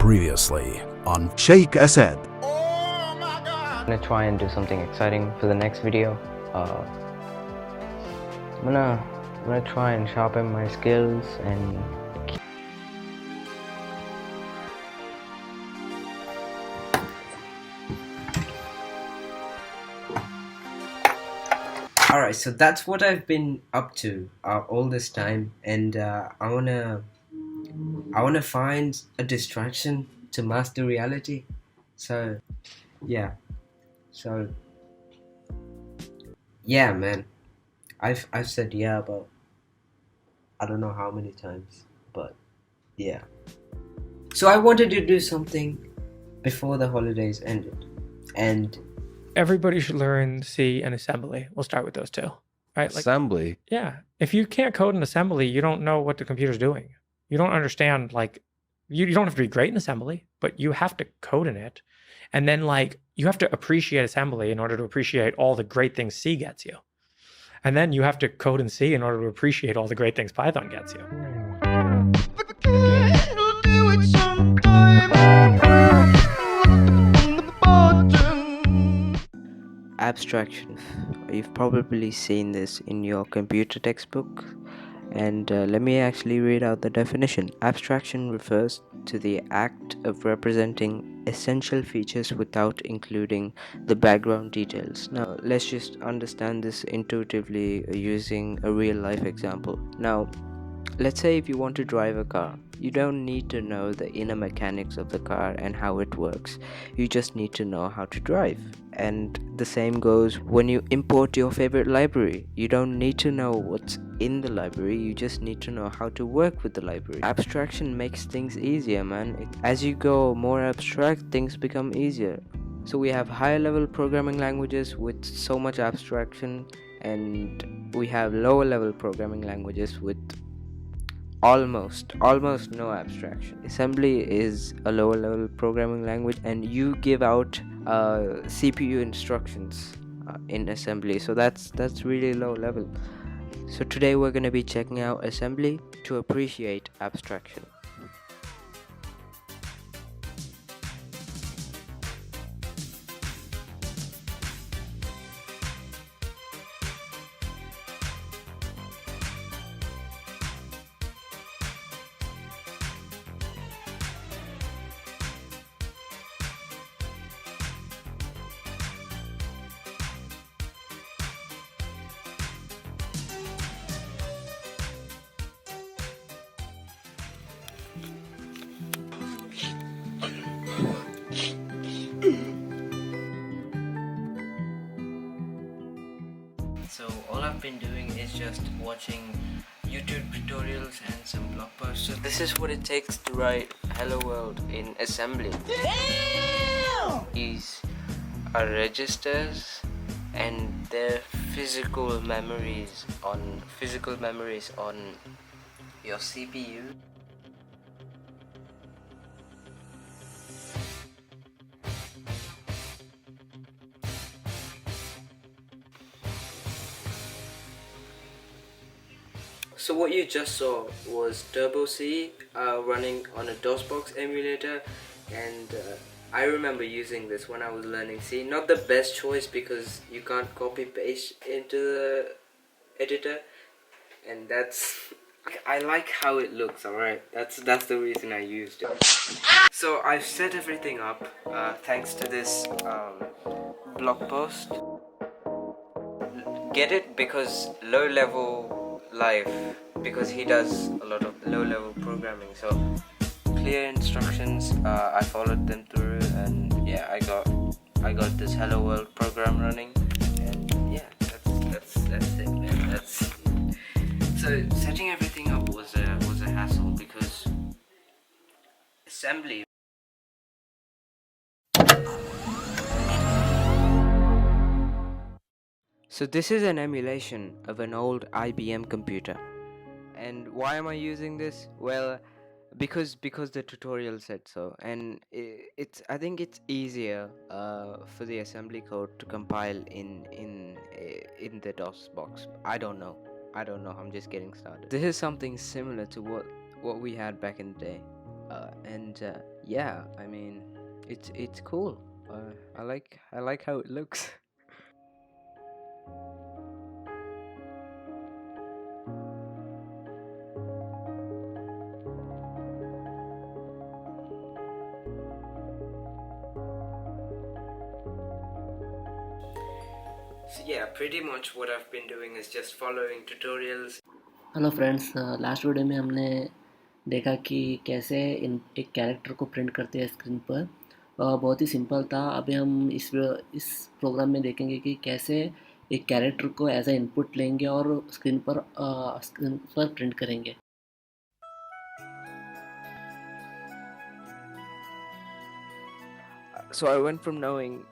Previously on Sheikh Asad. I'm gonna try and do something exciting for the next video. I'm gonna try and sharpen my skills and Alright, so that's what I've been up to all this time, and I wanna find a distraction to master reality. So yeah, so yeah, man, I've said yeah about I don't know how many times, but yeah. So I wanted to do something before the holidays ended, and Everybody should learn C and assembly. We'll start with those two. Right? Assembly. Yeah. If you can't code in assembly, you don't know what the computer's doing. You don't understand, you don't have to be great in assembly, but you have to code in it. And then, you have to appreciate assembly in order to appreciate all the great things C gets you. And then you have to code in C in order to appreciate all the great things Python gets you. abstraction. You've probably seen this in your computer textbook. And let me actually read out the definition. Abstraction refers to the act of representing essential features without including the background details. Now, let's just understand this intuitively using a real life example. Now, let's say if you want to drive a car, you don't need to know the inner mechanics of the car and how it works. You just need to know how to drive. And the same goes when you import your favorite library. You don't need to know what's in the library, you just need to know how to work with the library. Abstraction makes things easier, man. As you go more abstract, things become easier. So we have higher level programming languages with so much abstraction, and we have lower level programming languages with almost no abstraction. Assembly is a lower level programming language, and you give out CPU instructions in assembly, so that's really low level. So today we're going to be checking out assembly to appreciate abstraction. So all I've been doing is just watching YouTube tutorials and some blog posts. So this is what it takes to write hello world in assembly. Damn! These are registers and their physical memories on your CPU. So what you just saw was Turbo C running on a DOSBox emulator, and I remember using this when I was learning C. Not the best choice because you can't copy paste into the editor, and that's I like how it looks. Alright, that's the reason I used it. So I've set everything up thanks to this blog post. Get it? Because low level life, because he does a lot of low level programming, so clear instructions, I followed them through, and yeah, I got this hello world program running, and yeah, that's it, man. So setting everything up was a hassle because assembly. So this is an emulation of an old IBM computer. And why am I using this? Well, because the tutorial said so, and I think it's easier for the assembly code to compile in the DOS box. I don't know. I'm just getting started. This is something similar to what we had back in the day. Yeah, I mean, it's cool. I like how it looks. So yeah, pretty much what I've been doing is just following tutorials. Hello friends, last video में हमने देखा कि कैसे एक character को print करते हैं screen पर। बहुत ही सिंपल था। अभी हम इस प्रोग्राम में देखेंगे कि कैसे एक कैरेक्टर को एज ए इनपुट लेंगे और स्क्रीन पर प्रिंट करेंगे। So I went from knowing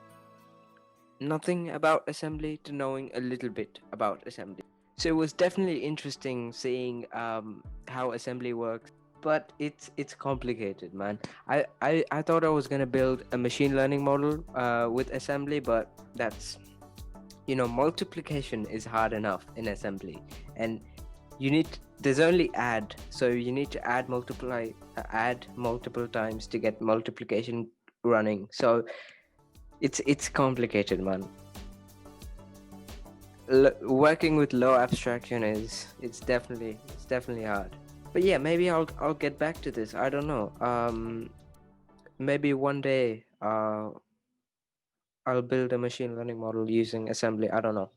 nothing about assembly to knowing a little bit about assembly. So it was definitely interesting seeing how assembly works, but it's complicated, man. I thought I was gonna build a machine learning model with assembly, but that's, multiplication is hard enough in assembly, and there's only add, so you need to add multiple times to get multiplication running. So it's complicated, man. Working with low abstraction it's definitely hard. But yeah, maybe I'll get back to this. I don't know. Maybe one day I'll build a machine learning model using assembly. I don't know.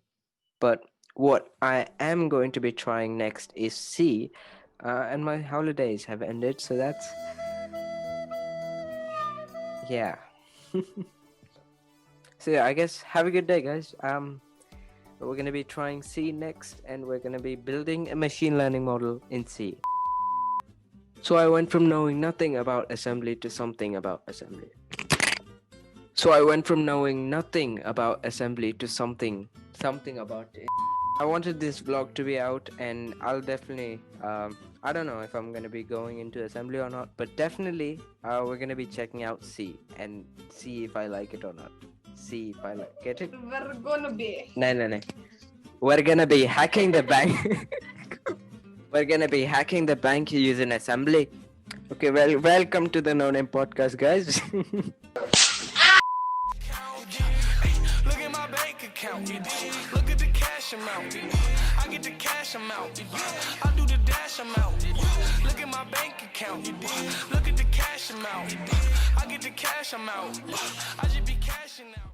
But what I am going to be trying next is C, and my holidays have ended, so that's yeah. So yeah, I guess have a good day, guys. We're going to be trying C next, and we're going to be building a machine learning model in C. So I went from knowing nothing about assembly to something about assembly. So I went from knowing nothing about assembly to something about it. I wanted this vlog to be out, and I'll definitely, I don't know if I'm going to be going into assembly or not, but definitely we're going to be checking out C and see if I like it or not. See if I like it. We're gonna be. No. We're gonna be hacking the bank. We're gonna be hacking the bank using assembly. Okay, well, welcome to the No Name Podcast, guys. Look at my bank account. Look at the cash amount. I get the cash amount. I do the dash amount. Look at my bank account. Look at the cash amount. I get the cash amount. I just be cashing out.